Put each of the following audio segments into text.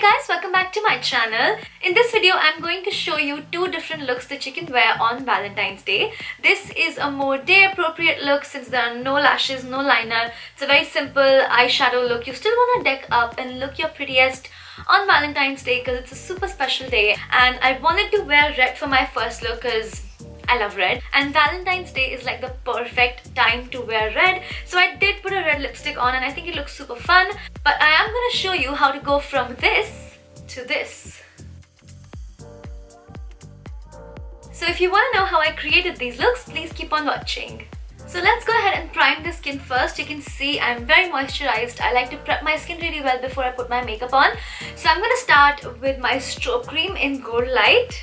guys, welcome back to my channel. In this video, I'm going to show you two different looks that you can wear on Valentine's Day. This is a more day appropriate look since there are no lashes, no liner. It's a very simple eyeshadow look. You still want to deck up and look your prettiest on Valentine's Day because it's a super special day. And I wanted to wear red for my first look because I love red, and Valentine's Day is like the perfect time to wear red. So I did put a red lipstick on and I think it looks super fun. But I am going to show you how to go from this to this. So if you want to know how I created these looks, please keep on watching. So let's go ahead and prime the skin first. You can see I'm very moisturized. I like to prep my skin really well before I put my makeup on. So I'm going to start with my Strobe cream in Goldlite.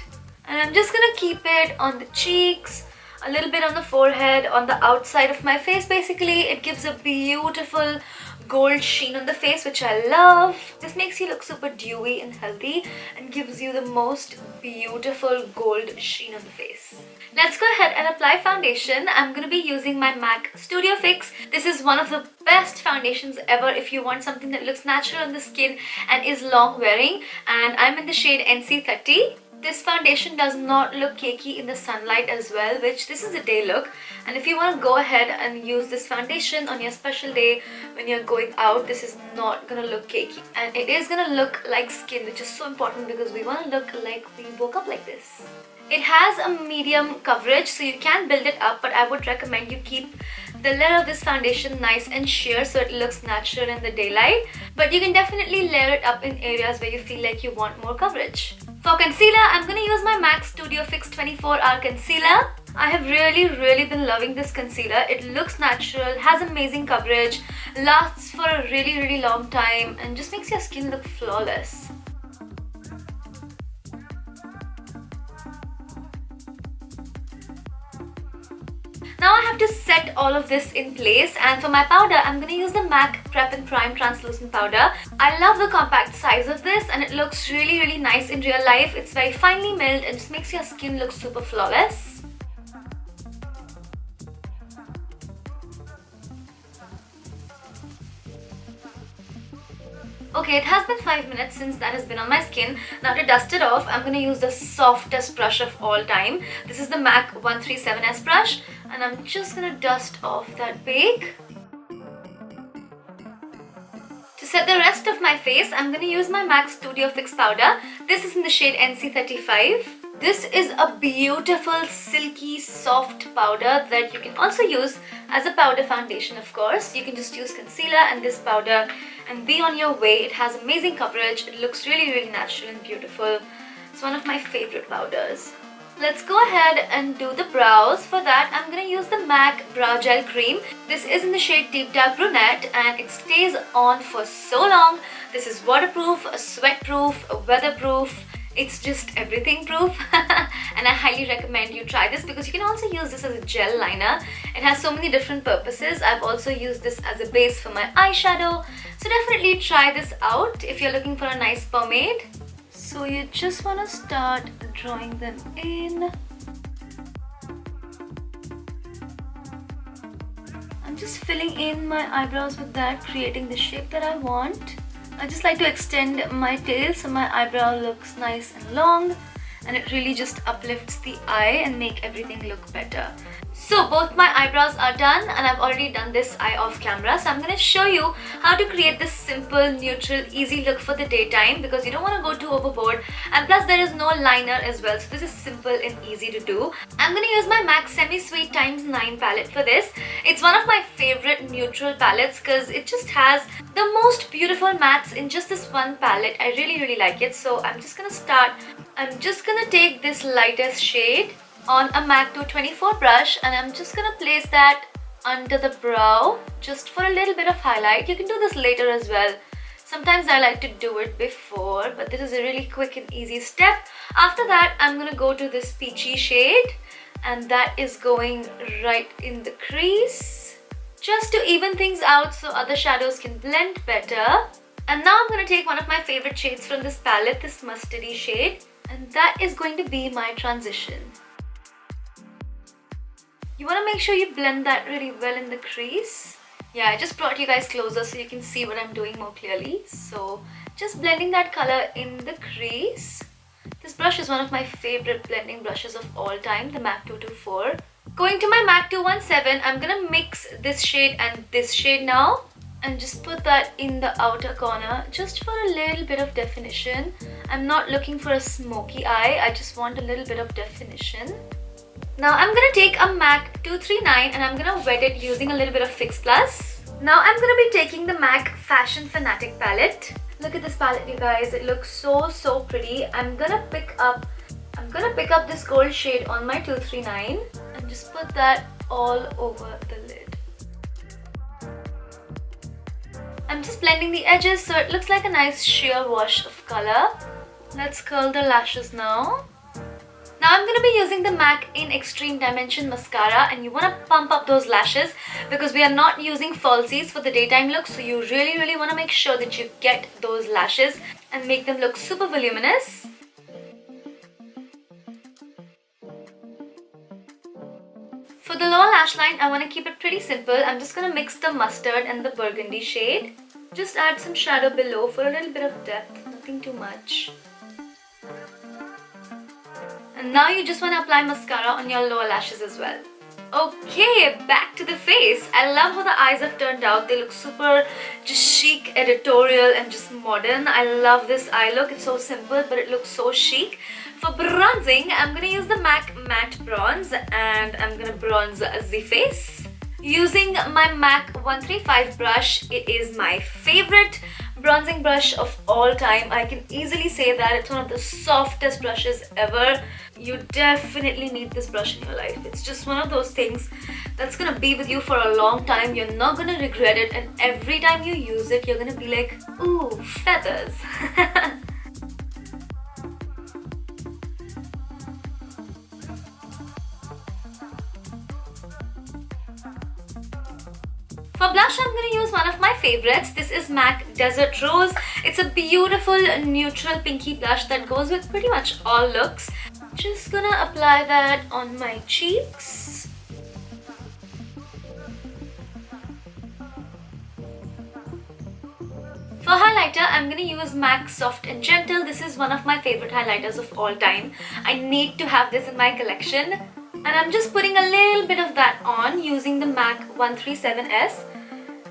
And I'm just gonna keep it on the cheeks, a little bit on the forehead, on the outside of my face basically. It gives a beautiful gold sheen on the face, which I love. This makes you look super dewy and healthy and gives you the most beautiful gold sheen on the face. Let's go ahead and apply foundation. I'm gonna be using my MAC Studio Fix. This is one of the best foundations ever if you want something that looks natural on the skin and is long wearing. And I'm in the shade NC30. This foundation does not look cakey in the sunlight as well, which this is a day look. And if you want to go ahead and use this foundation on your special day when you're going out, this is not going to look cakey. And it is going to look like skin, which is so important because we want to look like we woke up like this. It has a medium coverage, so you can build it up, but I would recommend you keep the layer of this foundation nice and sheer so it looks natural in the daylight. But you can definitely layer it up in areas where you feel like you want more coverage. For concealer, I'm going to use my MAC Studio Fix 24-Hour Concealer. I have really been loving this concealer. It looks natural, has amazing coverage, lasts for a really long time and just makes your skin look flawless. Now I have to set all of this in place, and for my powder I'm going to use the MAC Prep and Prime Translucent Powder. I love the compact size of this and it looks really nice in real life. It's very finely milled and just makes your skin look super flawless. Okay, it has been 5 minutes since that has been on my skin. Now to dust it off, I'm going to use the softest brush of all time. This is the MAC 137S brush and I'm just going to dust off that bake. To set the rest of my face, I'm going to use my MAC Studio Fix powder. This is in the shade NC35. This is a beautiful, silky, soft powder that you can also use as a powder foundation, of course. You can just use concealer and this powder and be on your way. It has amazing coverage. It looks really natural and beautiful. It's one of my favorite powders. Let's go ahead and do the brows. For that, I'm going to use the MAC Brow Gel Cream. This is in the shade Deep Dark Brunette and it stays on for so long. This is waterproof, sweat-proof, weatherproof. It's just everything proof and I highly recommend you try this because you can also use this as a gel liner. It has so many different purposes. I've also used this as a base for my eyeshadow. So definitely try this out if you're looking for a nice pomade. So you just want to start drawing them in. I'm just filling in my eyebrows with that, creating the shape that I want. I just like to extend my tail so my eyebrow looks nice and long and it really just uplifts the eye and make everything look better. So both my eyebrows are done and I've already done this eye off camera. So I'm going to show you how to create this simple, neutral, easy look for the daytime because you don't want to go too overboard, and plus there is no liner as well. So this is simple and easy to do. I'm going to use my MAC Semi Sweet x9 palette for this. It's one of my favorite neutral palettes because it just has the most beautiful mattes in just this one palette. I really like it. So I'm just going to start. I'm just going to take this lightest shade on a MAC 224 brush and I'm just going to place that under the brow just for a little bit of highlight. You can do this later as well. Sometimes I like to do it before, but this is a really quick and easy step. After that, I'm going to go to this peachy shade and that is going right in the crease just to even things out so other shadows can blend better. And now I'm going to take one of my favorite shades from this palette, this mustardy shade, and that is going to be my transition. You want to make sure you blend that really well in the crease. Yeah, I just brought you guys closer so you can see what I'm doing more clearly. So Just blending that color in the crease. This brush is one of my favorite blending brushes of all time, the MAC 224. Going to my MAC 217, I'm gonna mix this shade and this shade now and just put that in the outer corner just for a little bit of definition. I'm not looking for a smoky eye, I just want a little bit of definition. Now I'm gonna take a MAC 239 and I'm gonna wet it using a little bit of Fix Plus. Now I'm gonna be taking the MAC Fashion Fanatic palette. Look at this palette, you guys. It looks so pretty. I'm gonna pick up this gold shade on my 239 and just put that all over the lid. I'm just blending the edges so it looks like a nice sheer wash of color. Let's curl the lashes now. Now I'm going to be using the MAC in Extreme Dimension Mascara, and you want to pump up those lashes because we are not using falsies for the daytime look, so you really want to make sure that you get those lashes and make them look super voluminous. For the lower lash line, I want to keep it pretty simple. I'm just going to mix the mustard and the burgundy shade. Just add some shadow below for a little bit of depth, nothing too much. And now you just want to apply mascara on your lower lashes as well. Okay, back to the face. I love how the eyes have turned out. They look super just chic, editorial and just modern. I love this eye look. It's so simple but it looks so chic. For bronzing, I'm going to use the MAC Matte Bronze and I'm going to bronze the face. Using my MAC 135 brush, it is my favorite bronzing brush of all time. I can easily say that it's one of the softest brushes ever. You definitely need this brush in your life. It's just one of those things that's gonna be with you for a long time. You're not gonna regret it, and every time you use it, you're gonna be like, ooh, feathers. For blush, I'm going to use one of my favorites. This is MAC Desert Rose. It's a beautiful neutral pinky blush that goes with pretty much all looks. Just gonna apply that on my cheeks. For highlighter, I'm going to use MAC Soft and Gentle. This is one of my favorite highlighters of all time. I need to have this in my collection. And I'm just putting a little bit of that on using the MAC 137S.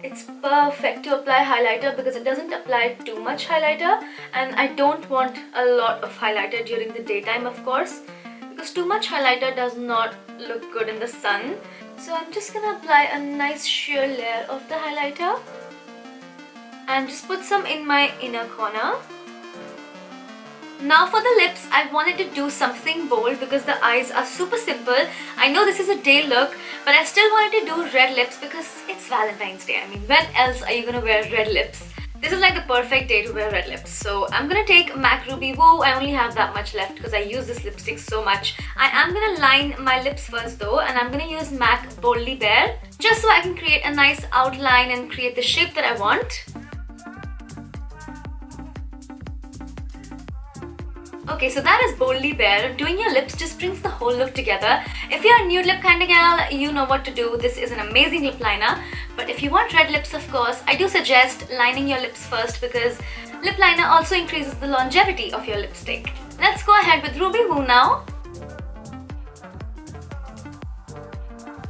It's perfect to apply highlighter because it doesn't apply too much highlighter, and I don't want a lot of highlighter during the daytime, of course, because too much highlighter does not look good in the sun. So I'm just gonna apply a nice sheer layer of the highlighter and just put some in my inner corner. Now for the lips, I wanted to do something bold because the eyes are super simple. I know this is a day look, but I still wanted to do red lips because it's Valentine's Day. I mean, when else are you gonna wear red lips? This is like the perfect day to wear red lips. So I'm gonna take MAC Ruby Woo. I only have that much left because I use this lipstick so much. I am gonna line my lips first though, and I'm gonna use MAC Boldly Bare just so I can create a nice outline and create the shape that I want. Okay, so that is Boldly Bare. Doing your lips just brings the whole look together. If you're a nude lip kind of gal, you know what to do. This is an amazing lip liner. But if you want red lips, of course, I do suggest lining your lips first because lip liner also increases the longevity of your lipstick. Let's go ahead with Ruby Woo now.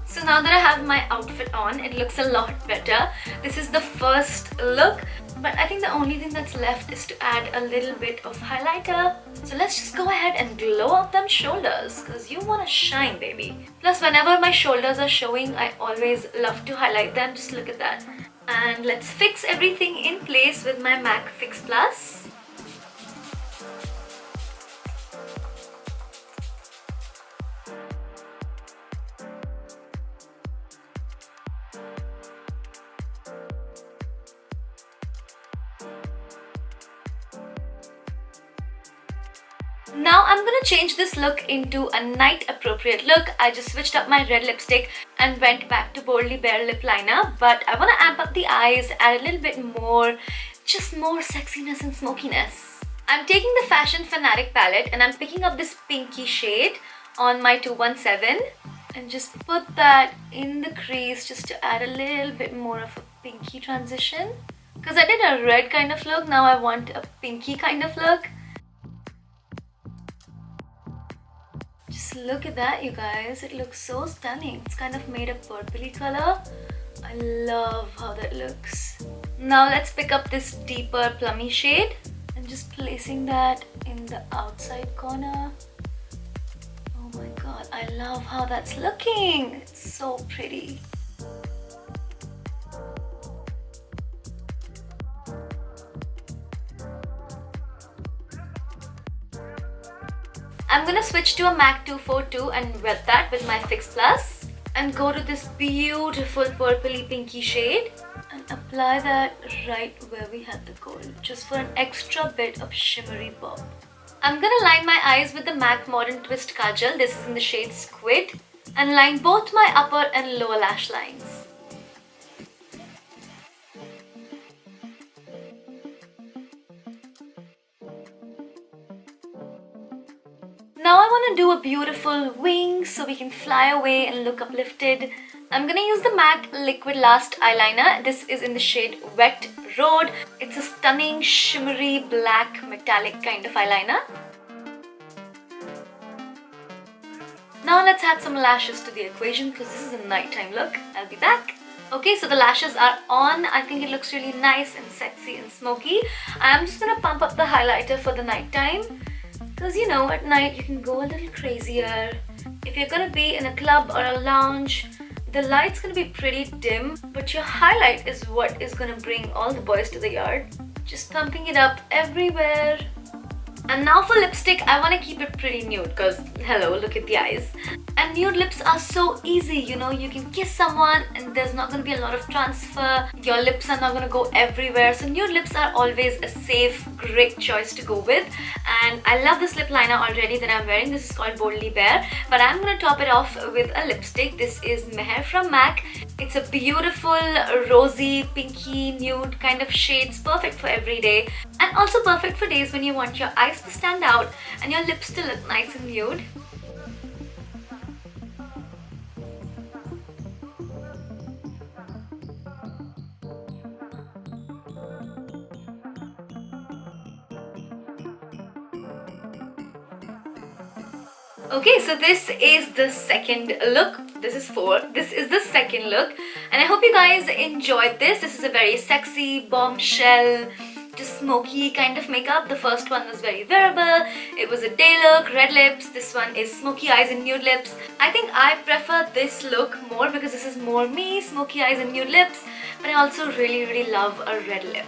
So now that I have my outfit on, it looks a lot better. This is the first look. But I think the only thing that's left is to add a little bit of highlighter. So let's just go ahead and glow up them shoulders because you want to shine, baby. Plus, whenever my shoulders are showing, I always love to highlight them. Just look at that. And let's fix everything in place with my MAC Fix Plus. Now I'm gonna change this look into a night appropriate look. I just switched up my red lipstick and went back to Boldly Bare lip liner, but I want to amp up the eyes, add a little bit more, just more sexiness and smokiness. I'm taking the Fashion Fanatic palette and I'm picking up this pinky shade on my 217 and just put that in the crease just to add a little bit more of a pinky transition. Because I did a red kind of look, now I want a pinky kind of look. Just look at that, you guys. It looks so stunning. It's kind of made a purpley color. I love how that looks. Now let's pick up this deeper plummy shade and just placing that in the outside corner. Oh my god, I love how that's looking. It's so pretty. I'm gonna switch to a MAC 242 and wet that with my Fix Plus and go to this beautiful purpley pinky shade and apply that right where we had the gold, just for an extra bit of shimmery pop. I'm gonna line my eyes with the MAC Modern Twist Kajal. This is in the shade Squid, and line both my upper and lower lash lines. Now I want to do a beautiful wing so we can fly away and look uplifted. I'm gonna use the MAC Liquid Last Eyeliner. This is in the shade Wet Road. It's a stunning shimmery black metallic kind of eyeliner. Now let's add some lashes to the equation because this is a nighttime look. I'll be back. Okay, so the lashes are on. I think it looks really nice and sexy and smoky. I'm just gonna pump up the highlighter for the nighttime. Because you know, at night you can go a little crazier. If you're gonna be in a club or a lounge, the light's gonna be pretty dim, but your highlight is what is gonna bring all the boys to the yard. Just pumping it up everywhere. And now for lipstick, I want to keep it pretty nude because, hello, look at the eyes. And nude lips are so easy, you know, you can kiss someone and there's not going to be a lot of transfer. Your lips are not going to go everywhere. So nude lips are always a safe, great choice to go with. And I love this lip liner already that I'm wearing. This is called Boldly Bare. But I'm going to top it off with a lipstick. This is Mehr from MAC. It's a beautiful, rosy, pinky, nude kind of shades. Perfect for every day. And also perfect for days when you want your eyes to stand out and your lips to look nice and nude. Okay, so this is the second look. This is 4. This is the second look. And I hope you guys enjoyed this. This is a very sexy, bombshell, just smoky kind of makeup. The first one was very wearable. It was a day look, red lips. This one is smoky eyes and nude lips. I think I prefer this look more because this is more me, smoky eyes and nude lips. But I also really love a red lip.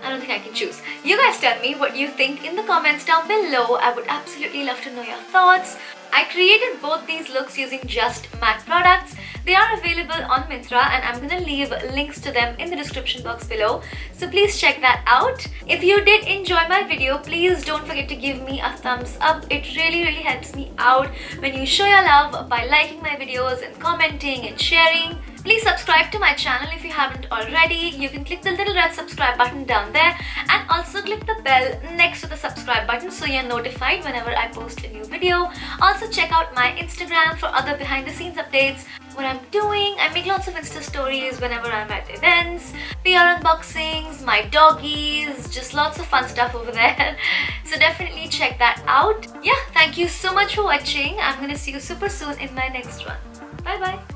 I don't think I can choose. You guys tell me what you think in the comments down below. I would absolutely love to know your thoughts. I created both these looks using just MAC products. They are available on Myntra and I'm gonna leave links to them in the description box below. So please check that out. If you did enjoy my video, please don't forget to give me a thumbs up. It really helps me out when you show your love by liking my videos and commenting and sharing. Please subscribe to my channel if you haven't already. You can click the little red subscribe button down there and also click the bell next to the subscribe button so you're notified whenever I post a new video. Also check out my Instagram for other behind the scenes updates, what I'm doing. I make lots of Insta stories whenever I'm at events, PR unboxings, my doggies, just lots of fun stuff over there. So definitely check that out. Yeah, thank you so much for watching. I'm gonna see you super soon in my next one. Bye bye.